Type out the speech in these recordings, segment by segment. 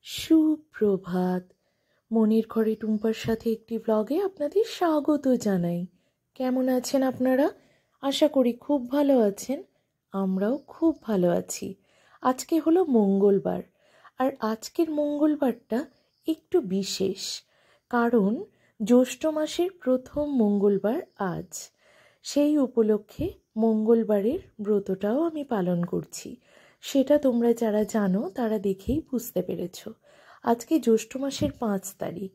সুপ্রভাত। মনের ঘরে টুম্পার সাথে একটি ব্লগে আপনাদের স্বাগত জানাই। কেমন আছেন আপনারা? আশা করি খুব ভালো আছেন। আমরাও খুব ভালো আছি। আজকে হলো মঙ্গলবার, আর আজকের মঙ্গলবারটা একটু বিশেষ, কারণ জ্যৈষ্ঠ মাসের প্রথম মঙ্গলবার আজ। সেই উপলক্ষে মঙ্গলবারের ব্রতটাও আমি পালন করছি। সেটা তোমরা যারা জানো তারা দেখেই বুঝতে পেরেছ। আজকে জ্যৈষ্ঠ মাসের 5 তারিখ,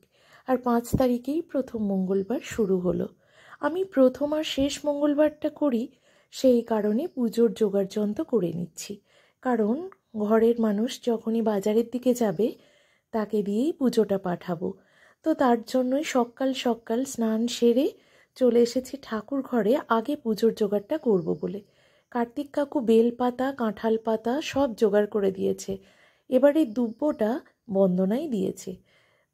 আর 5 তারিখেই প্রথম মঙ্গলবার শুরু হলো। আমি প্রথম আর শেষ মঙ্গলবারটা করি, সেই কারণে পুজোর জোগাড়যন্ত্র করে নিচ্ছি। কারণ ঘরের মানুষ যখনই বাজারের দিকে যাবে তাকে দিয়েই পুজোটা পাঠাবো। তো তার জন্যই সকাল সকাল স্নান সেরে চলে এসেছি ঠাকুর ঘরে আগে পুজোর জোগাড়টা করব বলে। কার্তিক কাকু বেলপাতা, কাঁঠাল পাতা সব জোগাড় করে দিয়েছে। এবারে দুব্বোটা বন্দনাই দিয়েছে।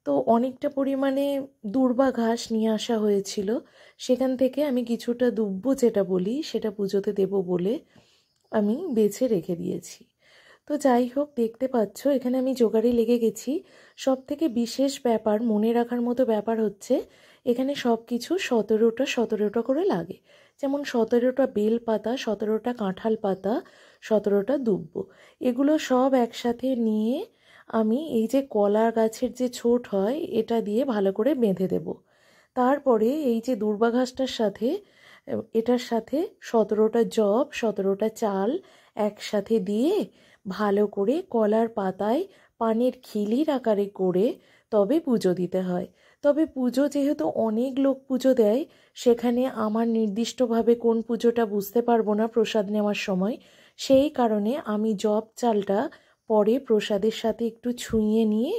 তো অনেকটা পরিমাণে দূর্বা ঘাস নিয়ে আসা হয়েছিল, সেখান থেকে আমি কিছুটা দুব্বো যেটা বলি সেটা পুজোতে দেব বলে আমি বেছে রেখে দিয়েছি। তো যাই হোক, দেখতে পাচ্ছ এখানে আমি জোগাড়ে লেগে গেছি। সব থেকে বিশেষ ব্যাপার, মনে রাখার মতো ব্যাপার হচ্ছে এখানে সব কিছু 17টা করে লাগে। যেমন 17টা বেল পাতা, 17টা কাঁঠাল পাতা, 17টা দুব্বো, এগুলো সব একসাথে নিয়ে আমি এই যে কলা গাছের যে ছোট হয় এটা দিয়ে ভালো করে বেঁধে দেব। তারপরে এই যে দূর্বা ঘাসটার সাথে এটার সাথে 17টা জব, 17টা চাল একসাথে দিয়ে ভালো করে কলার পাতায় পানের খিলির আকারে করে তবে পুজো দিতে হয়। তবে পুজো যেহেতু অনেক লোক পুজো দেয়, সেখানে আমার নির্দিষ্টভাবে কোন পুজোটা বুঝতে পারবো না প্রসাদ নেওয়ার সময়, সেই কারণে আমি জব চালটা পরে প্রসাদের সাথে একটু ছুঁয়ে নিয়ে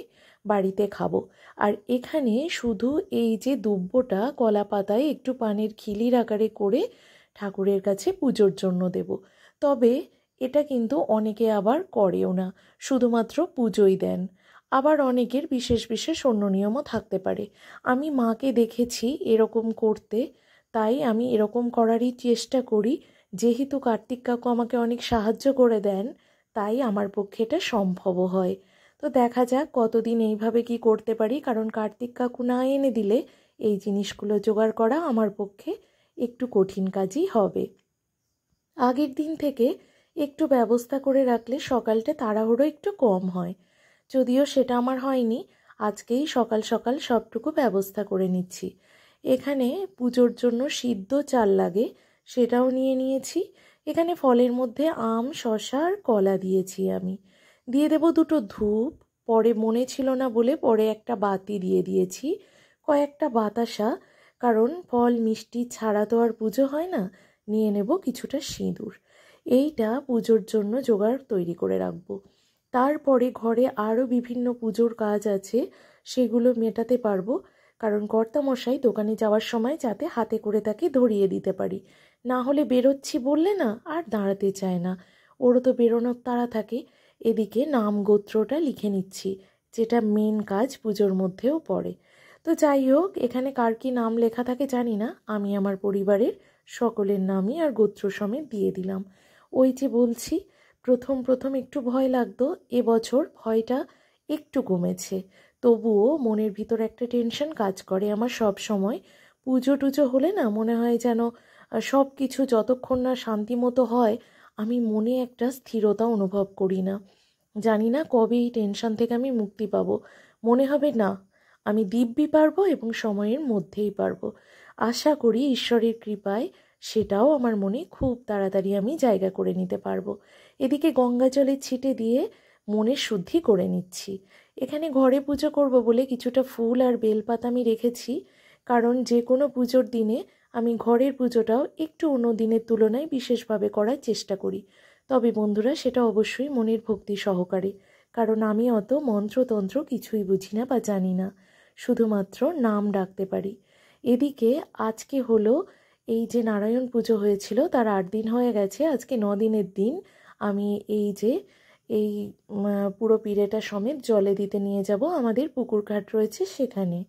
বাড়িতে খাবো। আর এখানে শুধু এই যে দুব্বোটা কলা পাতায় একটু পানের খিলির আকারে করে ঠাকুরের কাছে পুজোর জন্য দেব। তবে এটা কিন্তু অনেকে আবার করেও না, শুধুমাত্র পুজোই দেন। আবার অনেকের বিশেষ বিশেষ অন্য নিয়মও থাকতে পারে। আমি মাকে দেখেছি এরকম করতে, তাই আমি এরকম করারই চেষ্টা করি। যেহেতু কার্তিক কাকু আমাকে অনেক সাহায্য করে দেন, তাই আমার পক্ষে এটা সম্ভবও হয়। তো দেখা যাক কতদিন এইভাবে কি করতে পারি, কারণ কার্তিক কাকু না এনে দিলে এই জিনিসগুলো জোগাড় করা আমার পক্ষে একটু কঠিন কাজই হবে। আগের দিন থেকে একটু ব্যবস্থা করে রাখলে সকালটা তাড়াহুড়ো একটু কম হয়। যদিও সেটা আমার হয়নি, আজকেই সকাল সকাল সবটুকু ব্যবস্থা করে নিচ্ছি। এখানে পুজোর জন্য সিদ্ধ চাল লাগে, সেটাও নিয়ে নিয়েছি। এখানে ফলের মধ্যে আম, শসা আর কলা দিয়েছি আমি। দিয়ে দেব দুটো ধূপ, পরে মনে ছিল না বলে পরে একটা বাতি দিয়ে দিয়েছি, কয়েকটা বাতাসা, কারণ ফল মিষ্টি ছাড়া তো আর পুজো হয় না। নিয়ে নেব কিছুটা সিঁদুর। এইটা পুজোর জন্য জোগাড় তৈরি করে রাখবো। তারপরে ঘরে আরও বিভিন্ন পুজোর কাজ আছে, সেগুলো মেটাতে পারবো, কারণ কর্তামশাই দোকানে যাওয়ার সময় যাতে হাতে করে তাকে ধরিয়ে দিতে পারি। না হলে বেরোচ্ছি বললে না আর দাঁড়াতে চায় না, ওরও তো বেরোনোর তাড়া থাকে। এদিকে নাম গোত্রটা লিখে নিচ্ছি, যেটা মেন কাজ পুজোর মধ্যেও পড়ে। তো যাই হোক, এখানে কার কি নাম লেখা থাকে জানি না, আমি আমার পরিবারের সকলের নামই আর গোত্র সমেত দিয়ে দিলাম। ওই যে বলছি, প্রথম প্রথম একটু ভয় লাগতো, এবছর ভয়টা একটু কমেছে। তবুও মনের ভিতর একটা টেনশন কাজ করে আমার সব সময়। পুজো টুজো হলে না মনে হয় যেন সব কিছু যতক্ষণ না শান্তি মতো হয়, আমি মনে একটা স্থিরতা অনুভব করি না। জানি না কবে এই টেনশন থেকে আমি মুক্তি পাবো। মনে হবে না, আমি দিব্যি পারবো এবং সময়ের মধ্যেই পারবো। আশা করি ঈশ্বরের কৃপায় সেটাও আমার মনে খুব তাড়াতাড়ি আমি জায়গা করে নিতে পারবো। এদিকে গঙ্গা জলে ছিটে দিয়ে মনের শুদ্ধি করে নিচ্ছি। এখানে ঘরে পুজো করব বলে কিছুটা ফুল আর বেলপাতা আমি রেখেছি, কারণ যে কোনো পুজোর দিনে আমি ঘরের পুজোটাও একটু অন্য দিনের তুলনায় বিশেষভাবে করার চেষ্টা করি। তবে বন্ধুরা, সেটা অবশ্যই মনের ভক্তি সহকারে, কারণ আমি অত মন্ত্রতন্ত্র কিছুই বুঝি না বা জানি না, শুধুমাত্র নাম ডাকতে পারি। এদিকে আজকে হলো এই যে নারায়ণ পুজো হয়েছিল তার 8 দিন হয়ে গেছে, আজকে 9 দিনের দিন। আমি এই যে এই পুরো পিড়েটা সমেত জলে দিতে নিয়ে যাব, আমাদের পুকুর ঘাট রয়েছে সেখানে।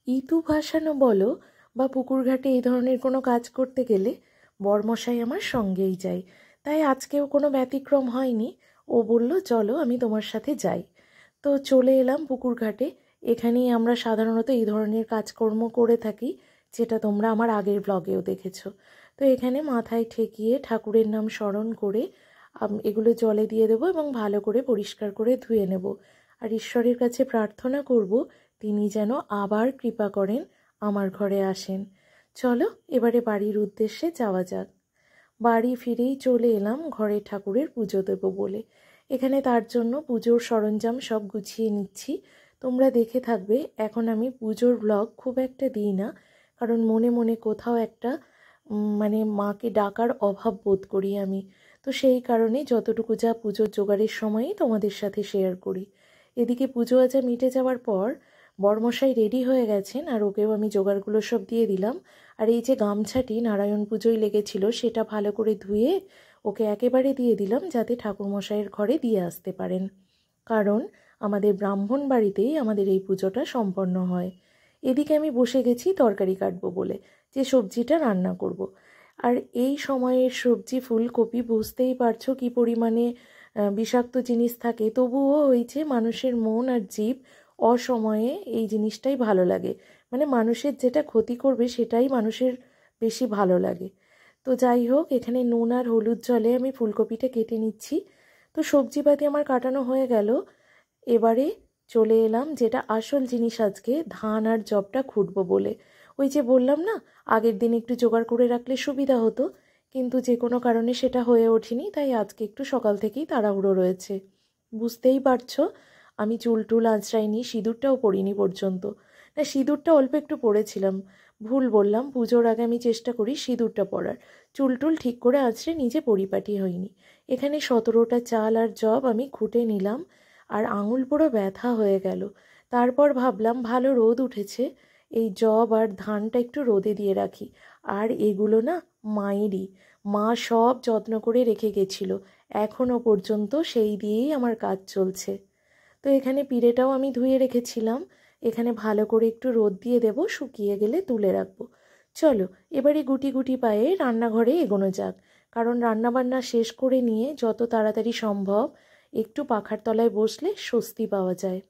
ইতু ভাসানো বলো বা পুকুর ঘাটে এই ধরনের কোনো কাজ করতে গেলে বরমশাই আমার সঙ্গেই যায়। তাই আজকেও কোনো ব্যতিক্রম হয়নি। ও বলল চলো আমি তোমার সাথে যাই। তো চলে এলাম পুকুর ঘাটে। এখানেই আমরা সাধারণত এই ধরনের কাজকর্ম করে থাকি, যেটা তোমরা আমার আগের ব্লগেও দেখেছো। তো এখানে মাথায় ঠেকিয়ে ঠাকুরের নাম স্মরণ করে এগুলো জলে দিয়ে দেবো এবং ভালো করে পরিষ্কার করে ধুয়ে নেব। আর ঈশ্বরের কাছে প্রার্থনা করব তিনি যেন আবার কৃপা করেন, আমার ঘরে আসেন। চলো এবারে বাড়ির উদ্দেশ্যে যাওয়া যাক। বাড়ি ফিরেই চলে এলাম ঘরে ঠাকুরের পুজো দেব বলে। এখানে তার জন্য পুজোর সরঞ্জাম সব গুছিয়ে নিচ্ছি। তোমরা দেখে থাকবে। এখন আমি পুজোর ব্লগ খুব একটা দিই না, কারণ মনে মনে কোথাও একটা মানে মাকে ডাকার অভাব বোধ করি আমি। তো সেই কারণে যতটুকু যা পুজোর জোগাড়ের সময়ই তোমাদের সাথে শেয়ার করি। এদিকে পুজো আজা মিটে যাওয়ার পর বরমশাই রেডি হয়ে গেছেন, আর ওকেও আমি জোগাড়গুলো সব দিয়ে দিলাম। আর এই যে গামছাটি নারায়ণ পুজোয় লেগেছিল সেটা ভালো করে ধুয়ে ওকে একেবারে দিয়ে দিলাম, যাতে ঠাকুরমশাইয়ের ঘরে দিয়ে আসতে পারেন। কারণ আমাদের ব্রাহ্মণ বাড়িতেই আমাদের এই পুজোটা সম্পন্ন হয়। এদিকে আমি বসে গেছি তরকারি কাটবো বলে, যে সবজিটা রান্না করব। আর এই সময়ের সবজি ফুলকপি বুঝতেই পারছো কি পরিমাণে বিষাক্ত জিনিস থাকে, তবুও হয়েছে মানুষের মন আর জীব অসময়ে এই জিনিসটাই ভালো লাগে। মানে মানুষের যেটা ক্ষতি করবে সেটাই মানুষের বেশি ভালো লাগে। তো যাই হোক, এখানে নুন আর হলুদ জলে আমি ফুলকপিটা কেটে নিচ্ছি। তো সবজিপাতি আমার কাটানো হয়ে গেল। এবারে চলে এলাম যেটা আসল জিনিস, আজকে ধান আর জবটা খুঁটবো বলে। ওই যে বললাম না, আগের দিন একটু জোগাড় করে রাখলে সুবিধা হতো, কিন্তু যে কোনো কারণে সেটা হয়ে ওঠেনি। তাই আজকে একটু সকাল থেকেই তাড়াহুড়ো রয়েছে। বুঝতেই পারছো, আমি চুল টুল আঁচড়াইনি, সিঁদুরটাও পরিনি পর্যন্ত। না, সিঁদুরটা অল্প একটু পরেছিলাম, ভুল বললাম। পুজোর আগে আমি চেষ্টা করি সিঁদুরটা পরার। চুল টুল ঠিক করে আঁচড়ে নিজে পরিপাটি হয়নি। এখানে 17টা চাল আর জব আমি খুঁটে নিলাম, আর আঙুল পুরো ব্যথা হয়ে গেল। তারপর ভাবলাম ভালো রোদ উঠেছে, এই জব আর ধানটা একটু রোদে দিয়ে রাখি। আর এগুলো না মায়েরই, মা সব যত্ন করে রেখে গেছিল, এখনও পর্যন্ত সেই দিয়েই আমার কাজ চলছে। তো এখানে পিড়েটাও আমি ধুয়ে রেখেছিলাম। এখানে ভালো করে একটু রোদ দিয়ে দেব, শুকিয়ে গেলে তুলে রাখবো। চলো এবারে গুটি গুটি পায়ে রান্নাঘরে এগোনো যাক, কারণ রান্নাবান্না শেষ করে নিয়ে যত তাড়াতাড়ি সম্ভব একটু পাখার তলায় বসলে স্বস্তি পাওয়া যায়।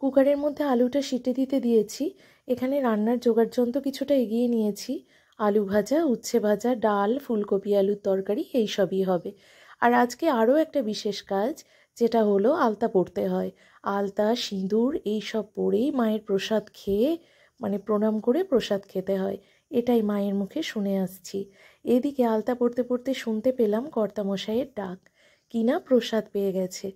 কুকারের মধ্যে আলুটা সিটে দিতে দিয়েছি। এখানে রান্নার জোগাড়যন্ত্র কিছুটা এগিয়ে নিয়েছি। আলু ভাজা, উচ্ছে ভাজা, ডাল, ফুলকপি আলুর তরকারি এই সবই হবে। আর আজকে আরও একটা বিশেষ কাজ, যেটা হলো আলতা পড়তে হয়। আলতা, সিঁদুর এই সব পরেই মায়ের প্রসাদ খেয়ে, মানে প্রণাম করে প্রসাদ খেতে হয়। এটাই মায়ের মুখে শুনে আসছি। এদিকে আলতা পড়তে পড়তে শুনতে পেলাম কর্তামশাইয়ের ডাক, কিনা প্রসাদ পেয়ে গেছে।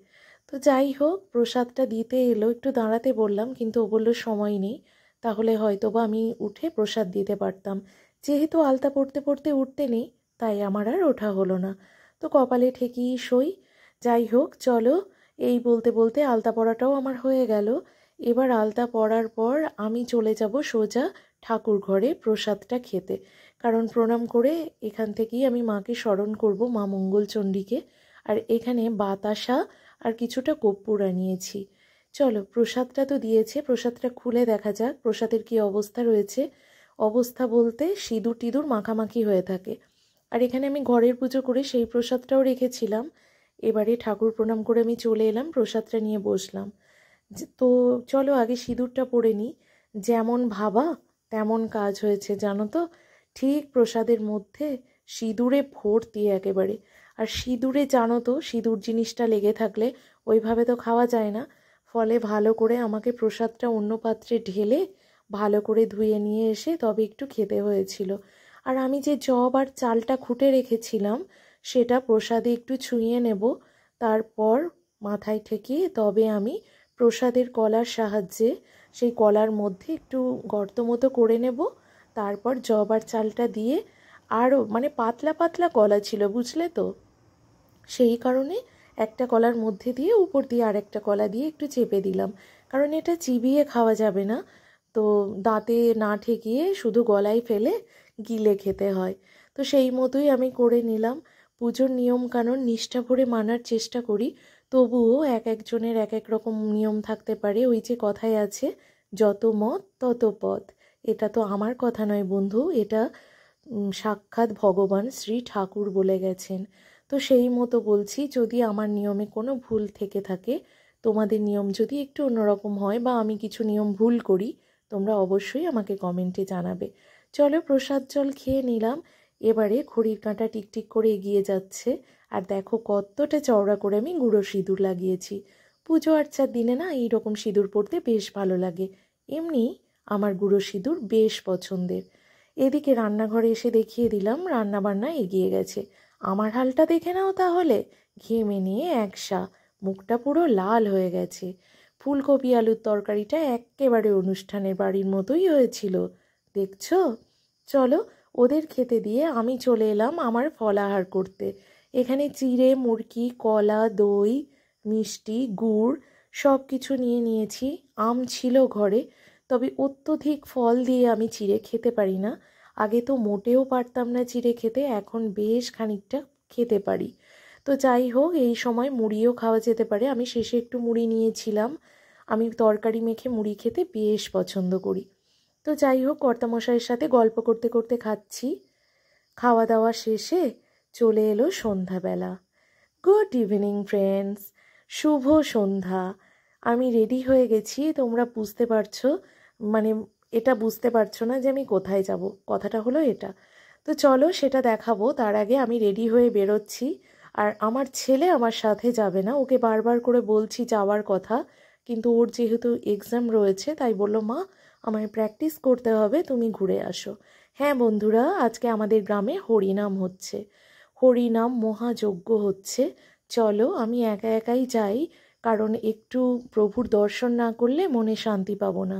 তো যাই হোক, প্রসাদটা দিতে এলো, একটু দাঁড়াতে বললাম, কিন্তু ও বললো সময় নেই। তাহলে হয়তো বা আমি উঠে প্রসাদ দিতে পারতাম। যেহেতু আলতা পড়তে পড়তে উঠতে নেই, তাই আমার আর ওঠা হলো না। তো কপালে ঠেকিয়ে সই। যাই হোক চলো, এই বলতে বলতে আলতা পড়াটাও আমার হয়ে গেল। এবার আলতা পড়ার পর আমি চলে যাব সোজা ঠাকুর ঘরে প্রসাদটা খেতে। কারণ প্রণাম করে এখান থেকেই আমি মাকে স্মরণ করব, মা মঙ্গলচণ্ডীকে। আর এখানে বাতাসা আর কিছুটা কর্পূর আনিয়েছি। চলো, প্রসাদটা তো দিয়েছে, প্রসাদটা খুলে দেখা যাক প্রসাদের কি অবস্থা রয়েছে। অবস্থা বলতে সিঁদুর টিঁদুর মাখামাখি হয়ে থাকে। আর এখানে আমি ঘরের পুজো করে সেই প্রসাদটাও রেখেছিলাম। এবারে ঠাকুর প্রণাম করে আমি চলে এলাম, প্রসাদটা নিয়ে বসলাম। তো চলো আগে সিঁদুরটা পরে নিই। যেমন ভাবা তেমন কাজ হয়েছে জানো তো। ঠিক প্রসাদের মধ্যে সিঁদুরে ভর্তি একেবারে। আর সিঁদুরে জানো তো, সিঁদুর জিনিসটা লেগে থাকলে ওইভাবে তো খাওয়া যায় না। ফলে ভালো করে আমাকে প্রসাদটা অন্য পাত্রে ঢেলে ভালো করে ধুয়ে নিয়ে এসে তবে একটু খেতে হয়েছিল। আর আমি যে জব আর চালটা খুঁটে রেখেছিলাম সেটা প্রসাদে একটু ছুঁয়ে নেব, তারপর মাথায় ঠেকিয়ে তবে আমি প্রসাদের কলার সাহায্যে সেই কলার মধ্যে একটু গর্ত মতো করে নেব। তারপর জব আর চালটা দিয়ে, আরও মানে পাতলা পাতলা কলা ছিল বুঝলে তো, সেই কারণে একটা কলার মধ্যে দিয়ে উপর দিয়ে আরেকটা কলা দিয়ে একটু চেপে দিলাম। কারণ এটা চিবিয়ে খাওয়া যাবে না, তো দাঁতে না ঠেকিয়ে শুধু গলায় ফেলে গিলে খেতে হয়। তো সেই মতোই আমি করে নিলাম। পুজোর নিয়মকানুন নিষ্ঠা ভরে মানার চেষ্টা করি, তবুও এক একজনের এক এক রকম নিয়ম থাকতে পারে। ওই যে কথায় আছে, যত মত তত পথ। এটা তো আমার কথা নয় বন্ধু, এটা সাক্ষাৎ ভগবান শ্রী ঠাকুর বলে গেছেন। তো সেই মতো বলছি, যদি আমার নিয়মে কোনো ভুল থেকে থাকে, তোমাদের নিয়ম যদি একটু অন্যরকম হয় বা আমি কিছু নিয়ম ভুল করি, তোমরা অবশ্যই আমাকে কমেন্টে জানাবে। চলো প্রসাদ জল খেয়ে নিলাম। এবারে ঘড়ির কাঁটা টিকটিক করে এগিয়ে যাচ্ছে। আর দেখো কতটা চওড়া করে আমি গুঁড়ো সিঁদুর লাগিয়েছি। পুজো আর্চার দিনে না এইরকম সিঁদুর পরতে বেশ ভালো লাগে। এমনি আমার গুঁড়ো সিঁদুর বেশ পছন্দের। এদিকে রান্নাঘরে এসে দেখিয়ে দিলাম রান্নাবান্না এগিয়ে গেছে। আমার হালটা দেখে নাও তাহলে, ঘেমে নিয়ে একসা, মুখটা পুরো লাল হয়ে গেছে। ফুলকপি আলুর তরকারিটা এক্কেবারে অনুষ্ঠানের বাড়ির মতোই হয়েছিল, দেখছো? চলো ওদের খেতে দিয়ে আমি চলে এলাম আমার ফলাহার করতে। এখানে চিড়ে, মুরকি, কলা, দই, মিষ্টি, গুড় সব কিছু নিয়ে নিয়েছি। আম ছিল ঘরে, তবে অত্যধিক ফল দিয়ে আমি চিড়ে খেতে পারি না। আগে তো মোটেও পারতাম না চিড়ে খেতে, এখন বেশ খানিকটা খেতে পারি। তো যাই হোক, এই সময় মুড়িও খাওয়া যেতে পারে। আমি শেষে একটু মুড়ি নিয়েছিলাম। আমি তরকারি মেখে মুড়ি খেতে বেশ পছন্দ করি। তো যাই হোক, কর্তামশাইয়ের সাথে গল্প করতে করতে খাচ্ছি। খাওয়া দাওয়া শেষে চলে এলো সন্ধ্যাবেলা। গুড ইভিনিং ফ্রেন্ডস, শুভ সন্ধ্যা। আমি রেডি হয়ে গেছি। তোমরা বুঝতে পারছো, মানে এটা বুঝতে পারছো না যে আমি কোথায় যাব, কথাটা হলো এটা। তো চলো সেটা দেখাবো। তার আগে আমি রেডি হয়ে বেরোচ্ছি। আর আমার ছেলে আমার সাথে যাবে না, ওকে বারবার করে বলছি যাওয়ার কথা, কিন্তু ওর যেহেতু এক্সাম রয়েছে তাই বলল, মা আমায় প্র্যাকটিস করতে হবে, তুমি ঘুরে আসো। হ্যাঁ বন্ধুরা, আজকে আমাদের গ্রামে হরিনাম হচ্ছে, হরিনাম মহাযজ্ঞ হচ্ছে। চলো আমি একা একাই যাই, কারণ একটু প্রভুর দর্শন না করলে মনে শান্তি পাবো না।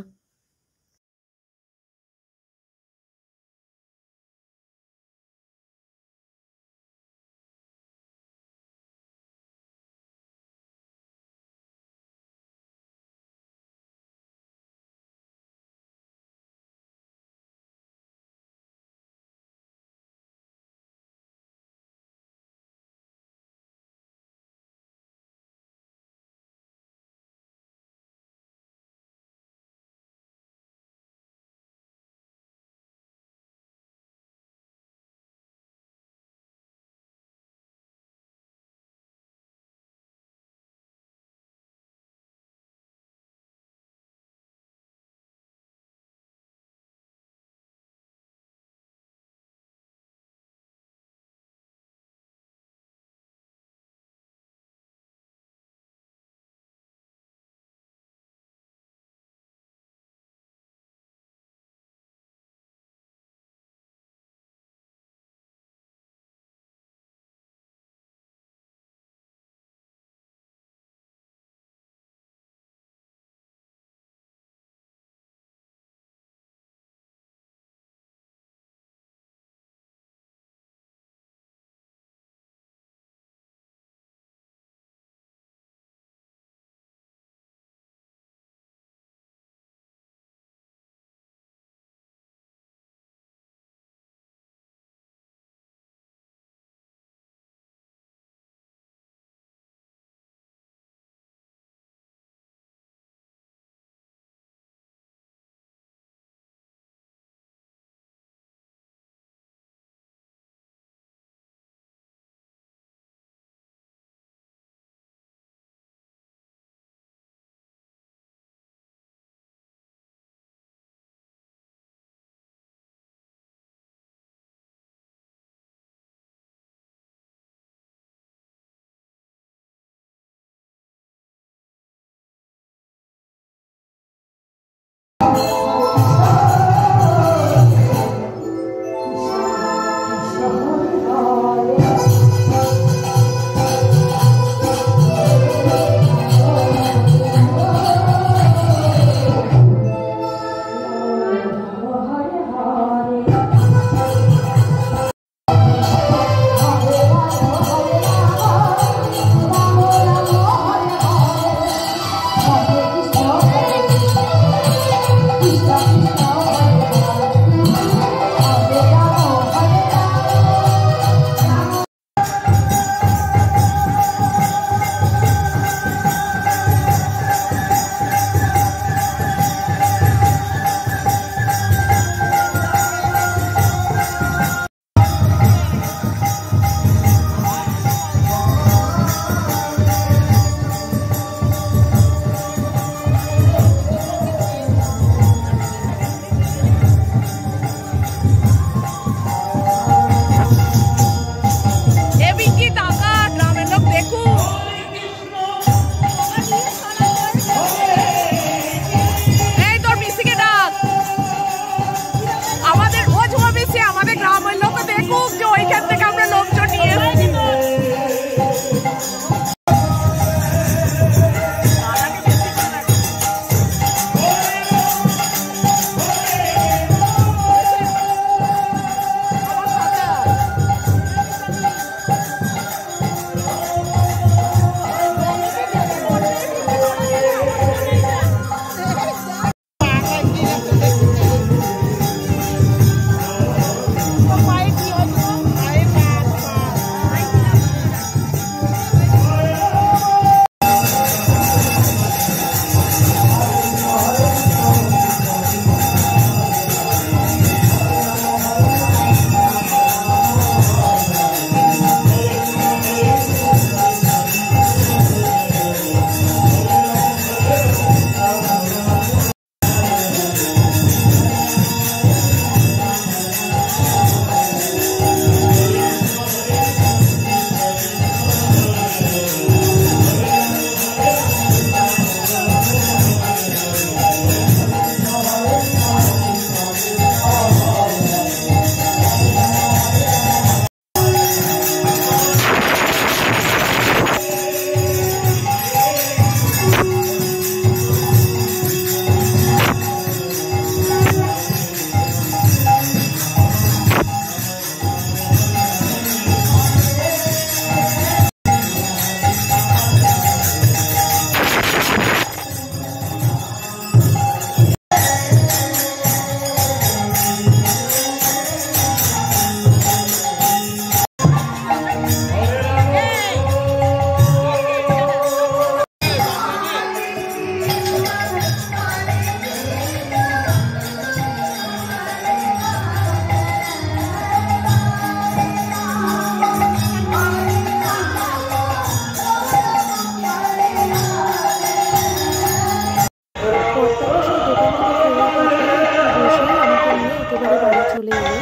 একেবারে বাড়ি চলে এলো।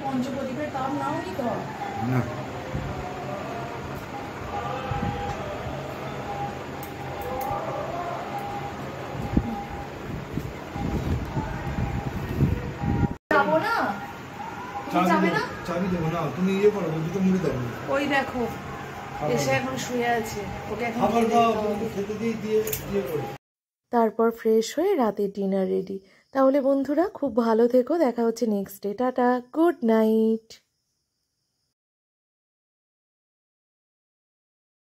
পঞ্চপ্রদীপের তাপ নাওনি তো? না। যাবো না, যাবে না? চাবি দেবো না, তুমি ইয়ে করো, দুটো মুড়ি দাও। ওই দেখো এসে এখন শুয়ে আছে, ওকে এখন খেতে দিয়ে করো। তারপর ফ্রেশ হয়ে রাতের ডিনার রেডি। তাহলে বন্ধুরা খুব ভালো থেকো, দেখা হচ্ছে next day. Tata, good night.